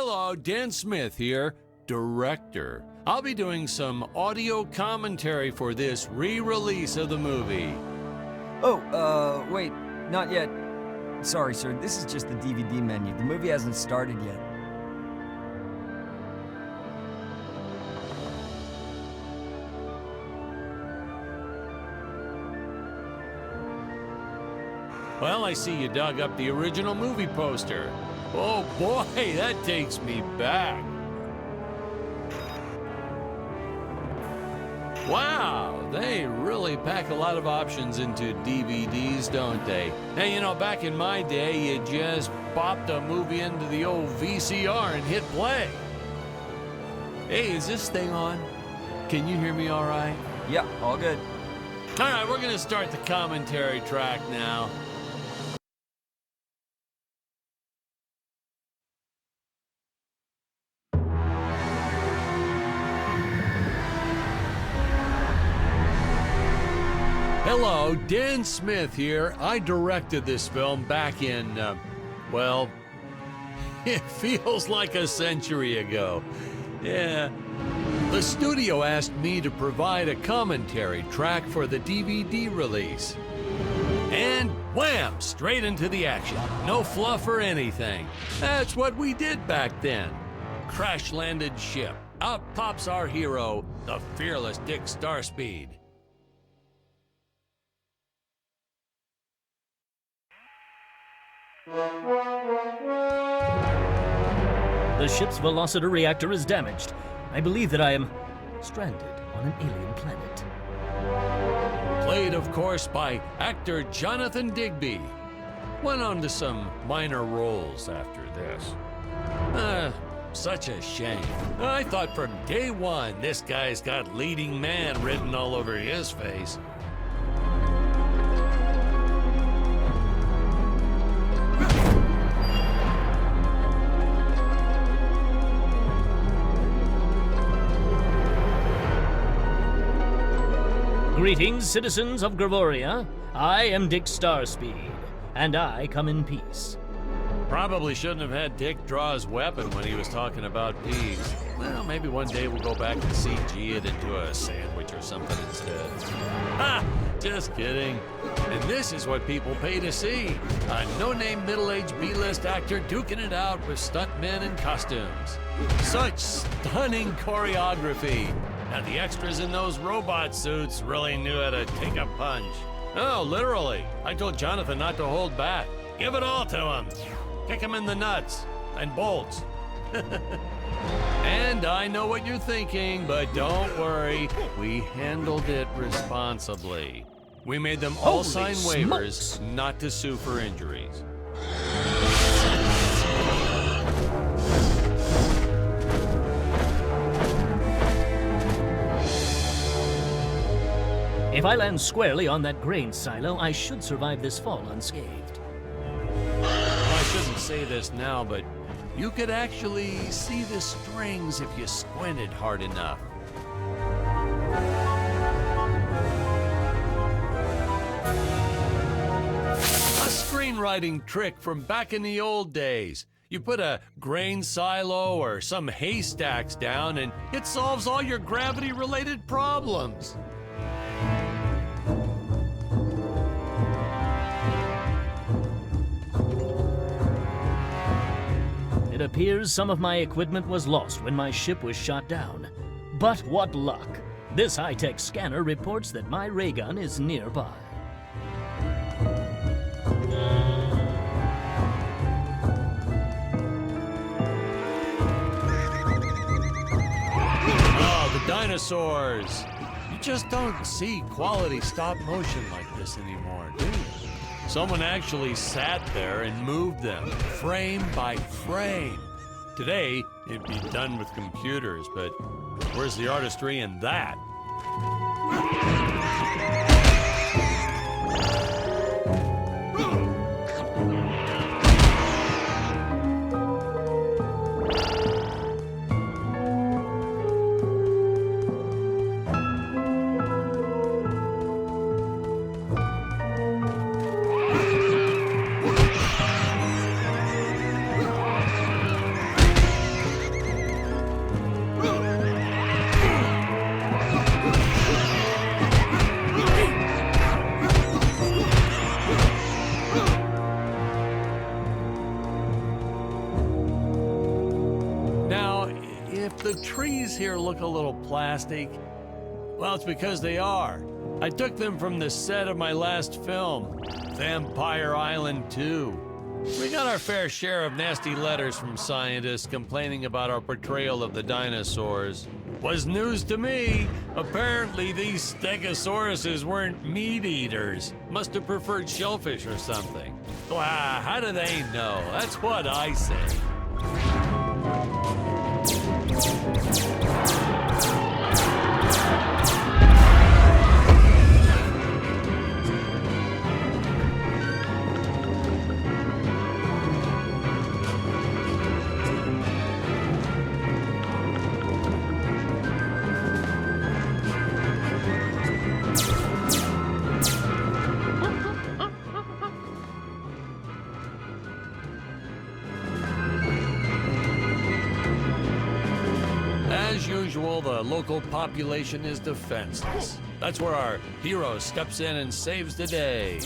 Hello, Dan Smith here, director. I'll be doing some audio commentary for this re-release of the movie. Oh, wait, not yet. Sorry, sir, this is just the DVD menu. The movie hasn't started yet. Well, I see you dug up the original movie poster. Oh boy, that takes me back. Wow, they really pack a lot of options into DVDs, don't they? Hey, you know, back in my day, you just popped a movie into the old VCR and hit play. Hey, is this thing on? Can you hear me all right? Yeah, all good. All right, we're gonna start the commentary track now. Hello, Dan Smith here. I directed this film back in, well, it feels like a century ago. Yeah. The studio asked me to provide a commentary track for the DVD release. And wham! Straight into the action. No fluff or anything. That's what we did back then. Crash-landed ship. Out pops our hero, the fearless Dick Starspeed. The ship's velocity reactor is damaged. I believe that I am stranded on an alien planet. Played, of course, by actor Jonathan Digby. Went on to some minor roles after this. Such a shame. I thought from day one this guy's got leading man written all over his face. Greetings, citizens of Gravoria. I am Dick Starspeed, and I come in peace. Probably shouldn't have had Dick draw his weapon when he was talking about peas. Well, maybe one day we'll go back and CG it into a sandwich or something instead. Ha! Just kidding. And this is what people pay to see. A no-name middle-aged B-list actor duking it out with stuntmen in costumes. Such stunning choreography. Now, the extras in those robot suits really knew how to take a punch. Oh, literally. I told Jonathan not to hold back. Give it all to him. Kick him in the nuts and bolts. And I know what you're thinking, but don't worry. We handled it responsibly. We made them all sign waivers not to sue for injuries. If I land squarely on that grain silo, I should survive this fall unscathed. Well, I shouldn't say this now, but you could actually see the strings if you squinted hard enough. A screenwriting trick from back in the old days. You put a grain silo or some haystacks down and it solves all your gravity-related problems. It appears some of my equipment was lost when my ship was shot down. But what luck! This high-tech scanner reports that my ray gun is nearby. Oh, the dinosaurs! You just don't see quality stop motion like this anymore, do you? Someone actually sat there and moved them, frame by frame. Today, it'd be done with computers, but where's the artistry in that? trees here look a little plastic? Well, it's because they are. I took them from the set of my last film, Vampire Island 2. We got our fair share of nasty letters from scientists complaining about our portrayal of the dinosaurs. Was news to me. Apparently these stegosauruses weren't meat eaters. Must have preferred shellfish or something. Wow, how do they know? That's what I say. As usual, the local population is defenseless. That's where our hero steps in and saves the day.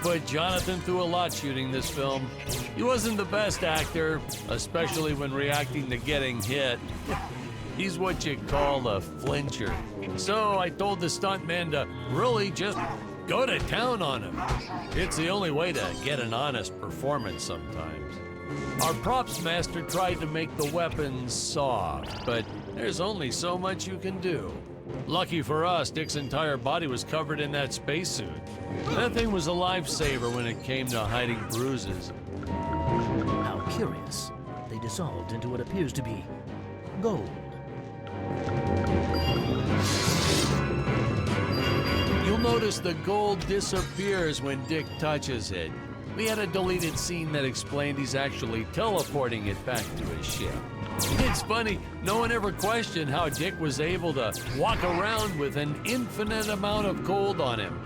Put Jonathan through a lot shooting this film. He wasn't the best actor, especially when reacting to getting hit. He's what you call a flincher. So I told the stuntman to really just go to town on him. It's the only way to get an honest performance sometimes. Our props master tried to make the weapons soft, but there's only so much you can do. Lucky for us, Dick's entire body was covered in that spacesuit. That thing was a lifesaver when it came to hiding bruises. How curious. They dissolved into what appears to be gold. You'll notice the gold disappears when Dick touches it. We had a deleted scene that explained he's actually teleporting it back to his ship. It's funny, no one ever questioned how Dick was able to walk around with an infinite amount of gold on him.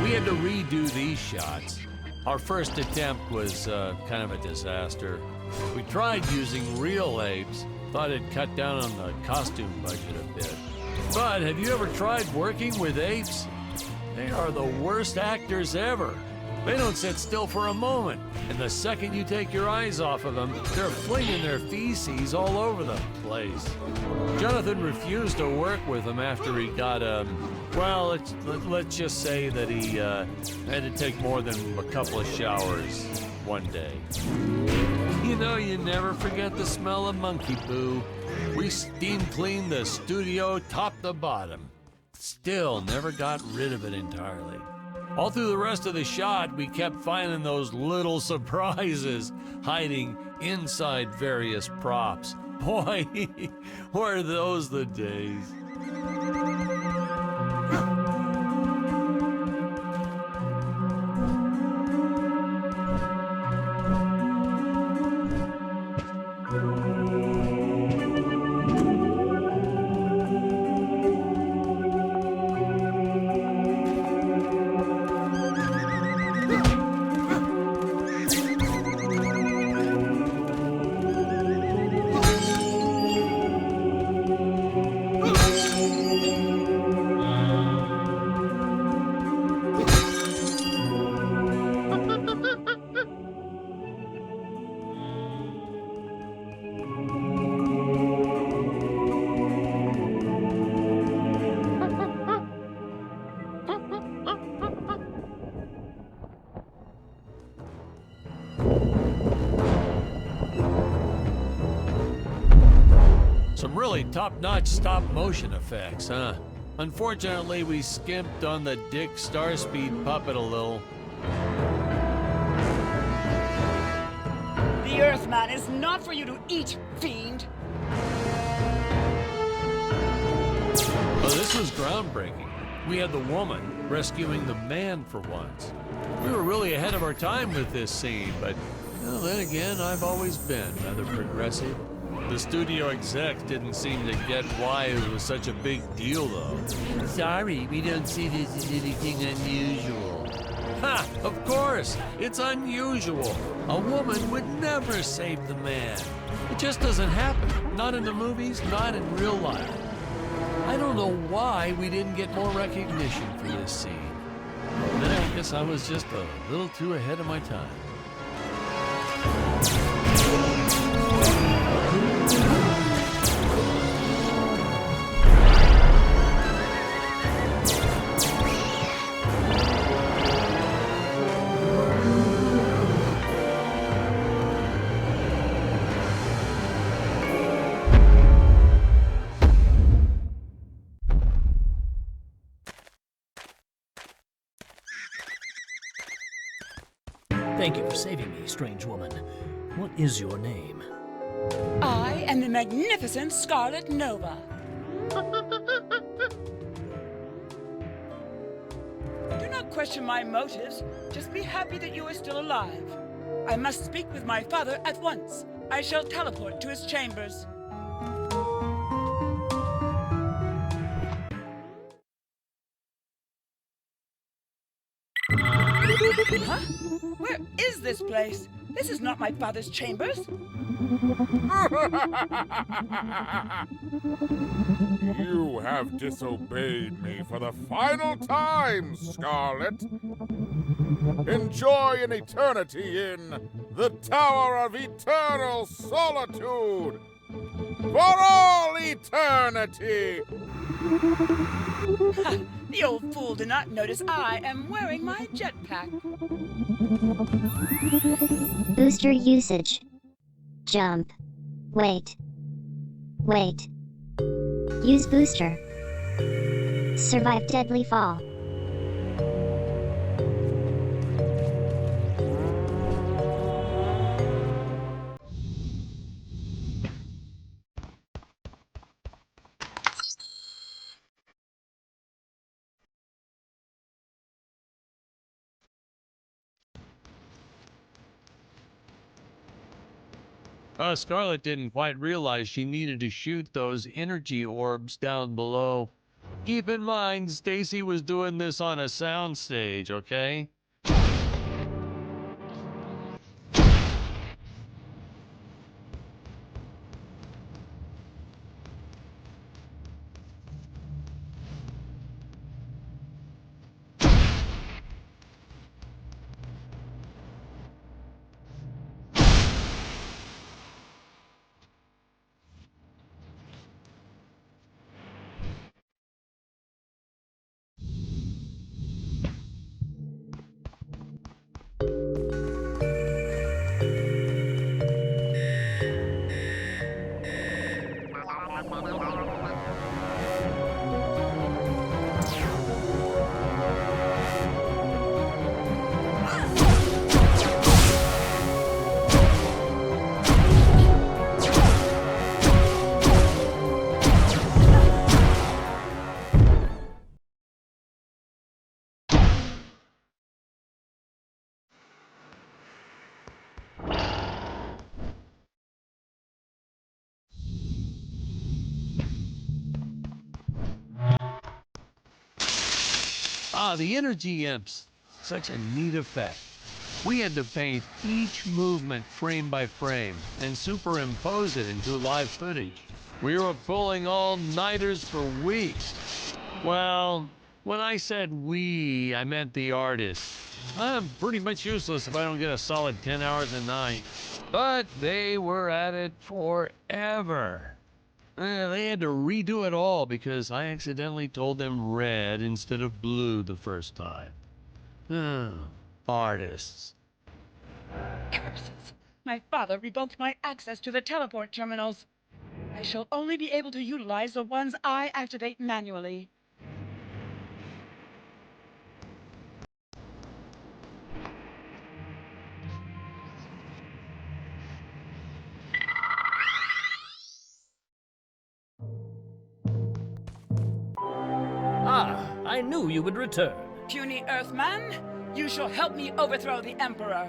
We had to redo these shots. Our first attempt was kind of a disaster. We tried using real apes, thought it'd cut down on the costume budget a bit. But have you ever tried working with apes? They are the worst actors ever. They don't sit still for a moment, and the second you take your eyes off of them, they're flinging their feces all over the place. Jonathan refused to work with them after he got, well, let's just say that he had to take more than a couple of showers one day. You know, you never forget the smell of monkey poo. We steam cleaned the studio top to bottom. Still never got rid of it entirely. All through the rest of the shot, we kept finding those little surprises hiding inside various props. Boy, were those the days. Some really top-notch stop-motion effects, huh? Unfortunately, we skimped on the Dick Starspeed puppet a little. The Earthman is not for you to eat, fiend! Well, this was groundbreaking. We had the woman rescuing the man for once. We were really ahead of our time with this scene, but well, then again, I've always been rather progressive. The studio execs didn't seem to get why it was such a big deal, though. Sorry, we don't see this as anything unusual. Ha! Of course! It's unusual. A woman would never save the man. It just doesn't happen. Not in the movies, not in real life. I don't know why we didn't get more recognition for this scene. Then I guess I was just a little too ahead of my time. Thank you for saving me, strange woman. What is your name? I am the magnificent Scarlet Nova. Do not question my motives. Just be happy that you are still alive. I must speak with my father at once. I shall teleport to his chambers. Huh? Where is this place? This is not my father's chambers. You have disobeyed me for the final time, Scarlet. Enjoy an eternity in the Tower of Eternal Solitude. For all eternity! Ha! The old fool did not notice I am wearing my jetpack. Booster usage. Jump. Wait. Wait. Use booster. Survive deadly fall. Scarlett didn't quite realize she needed to shoot those energy orbs down below. Keep in mind, Stacy was doing this on a soundstage, okay? The energy imps. Such a neat effect. We had to paint each movement frame by frame and superimpose it into live footage. We were pulling all-nighters for weeks. Well, when I said we, I meant the artists. I'm pretty much useless if I don't get a solid 10 hours a night. But they were at it forever. They had to redo it all because I accidentally told them red instead of blue the first time. Artists. Curses! My father revoked my access to the teleport terminals. I shall only be able to utilize the ones I activate manually. Ah, I knew you would return. Puny Earthman, you shall help me overthrow the Emperor.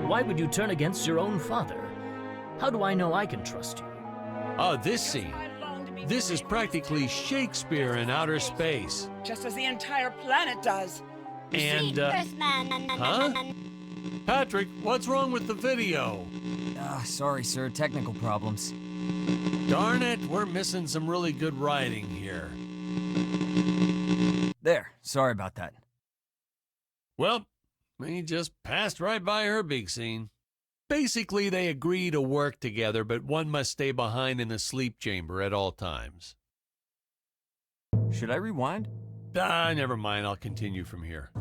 Why would you turn against your own father? How do I know I can trust you? Oh, this scene. This is practically Shakespeare in outer space. Just as the entire planet does. And, huh? Patrick, what's wrong with the video? Sorry, sir. Technical problems. Darn it, we're missing some really good writing here. There. Sorry about that. Well, we just passed right by her big scene. Basically, they agree to work together, but one must stay behind in the sleep chamber at all times. Should I rewind? Never mind. I'll continue from here.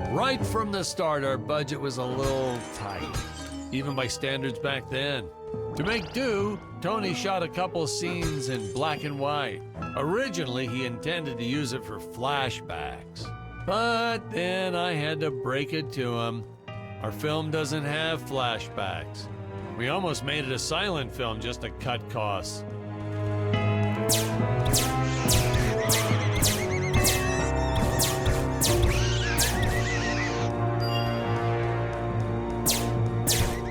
Right from the start, our budget was a little tight, even by standards back then. To make do, Tony shot a couple scenes in black and white. Originally, he intended to use it for flashbacks. But then I had to break it to him. Our film doesn't have flashbacks. We almost made it a silent film just to cut costs.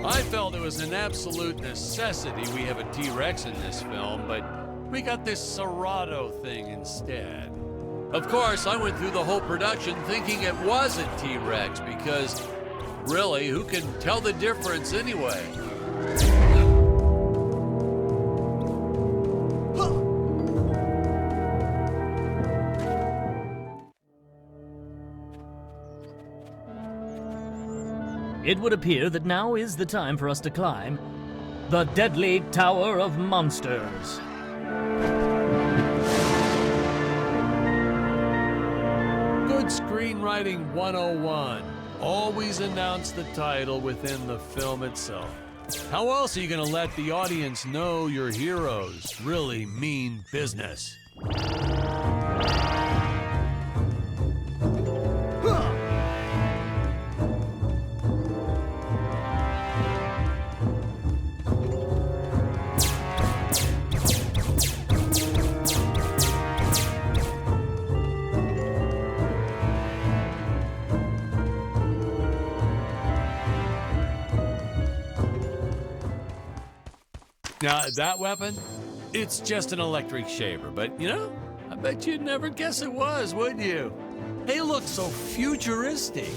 I felt it was an absolute necessity we have a T-Rex in this film, but we got this Serato thing instead. Of course, I went through the whole production thinking it was a T-Rex because, really, who can tell the difference anyway? It would appear that now is the time for us to climb the deadly Tower of Monsters. Good screenwriting 101. Always announce the title within the film itself. How else are you going to let the audience know your heroes really mean business? Now, that weapon, it's just an electric shaver, but, you know, I bet you'd never guess it was, would you? They look so futuristic.